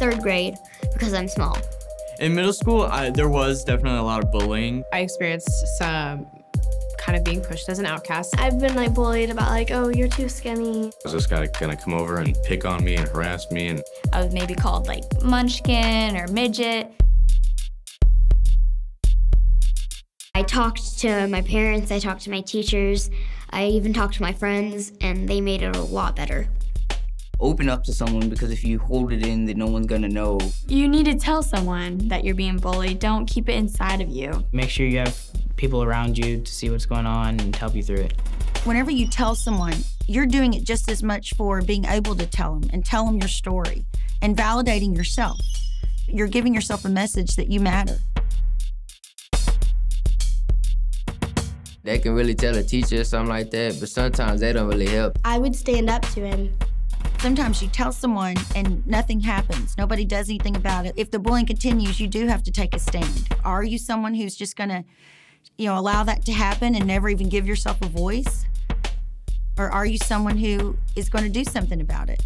3rd grade because I'm small. In middle school, there was definitely a lot of bullying. I experienced some kind of being pushed as an outcast. I've been like bullied about like, oh, you're too skinny. Was this guy gonna come over and pick on me and harass me? And I was maybe called like munchkin or midget. I talked to my parents, I talked to my teachers, I even talked to my friends, and they made it a lot better. Open up to someone, because if you hold it in, then no one's gonna know. You need to tell someone that you're being bullied. Don't keep it inside of you. Make sure you have people around you to see what's going on and help you through it. Whenever you tell someone, you're doing it just as much for being able to tell them and tell them your story and validating yourself. You're giving yourself a message that you matter. They can really tell a teacher or something like that, but sometimes they don't really help. I would stand up to him. Sometimes you tell someone and nothing happens. Nobody does anything about it. If the bullying continues, you do have to take a stand. Are you someone who's just gonna, allow that to happen and never even give yourself a voice? Or are you someone who is gonna do something about it?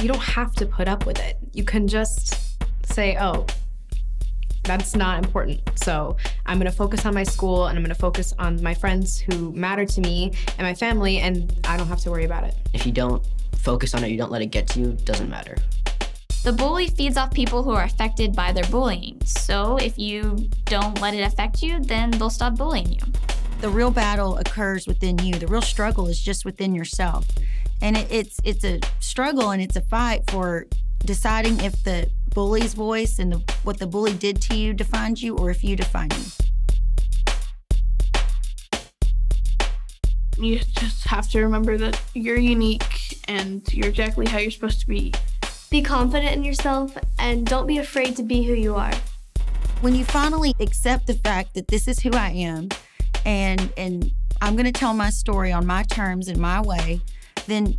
You don't have to put up with it. You can just say, oh, that's not important. So I'm gonna focus on my school and I'm gonna focus on my friends who matter to me and my family, and I don't have to worry about it. If you don't focus on it, you don't let it get to you, it doesn't matter. The bully feeds off people who are affected by their bullying. So if you don't let it affect you, then they'll stop bullying you. The real battle occurs within you. The real struggle is just within yourself. And it's a struggle and it's a fight for deciding if the bully's voice and what the bully did to you defines you, or if you define you. You just have to remember that you're unique and you're exactly how you're supposed to be. Be confident in yourself and don't be afraid to be who you are. When you finally accept the fact that this is who I am and I'm gonna tell my story on my terms and my way, then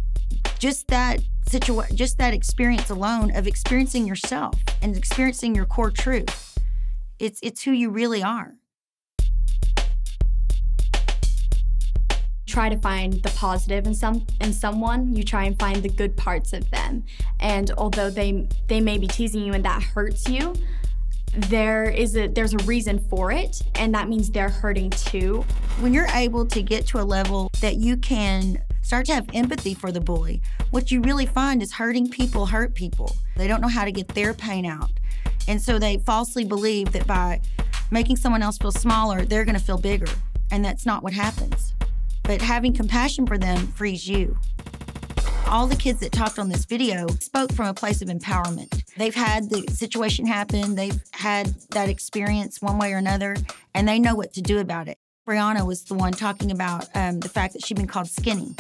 just that experience alone of experiencing yourself and experiencing your core truth, it's who you really are. Try to find the positive in someone. You try and find the good parts of them. And although they may be teasing you and that hurts you, there's a reason for it, and that means they're hurting too. When you're able to get to a level that you can start to have empathy for the bully, what you really find is hurting people hurt people. They don't know how to get their pain out. And so they falsely believe that by making someone else feel smaller, they're gonna feel bigger. And that's not what happens. But having compassion for them frees you. All the kids that talked on this video spoke from a place of empowerment. They've had the situation happen, they've had that experience one way or another, and they know what to do about it. Brianna was the one talking about the fact that she'd been called skinny.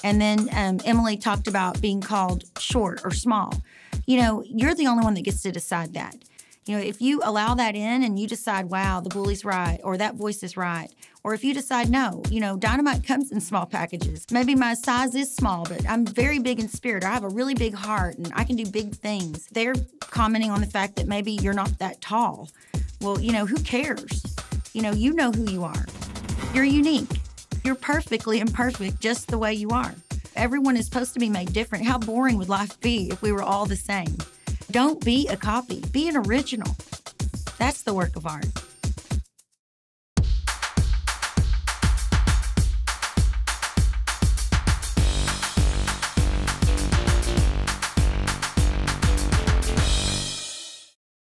And then Emily talked about being called short or small. You're the only one that gets to decide that. If you allow that in and you decide, wow, the bully's right, or that voice is right, or if you decide, no, dynamite comes in small packages. Maybe my size is small, but I'm very big in spirit. I have a really big heart and I can do big things. They're commenting on the fact that maybe you're not that tall. Well, who cares? You know who you are. You're unique. You're perfectly imperfect just the way you are. Everyone is supposed to be made different. How boring would life be if we were all the same? Don't be a copy. Be an original. That's the work of art.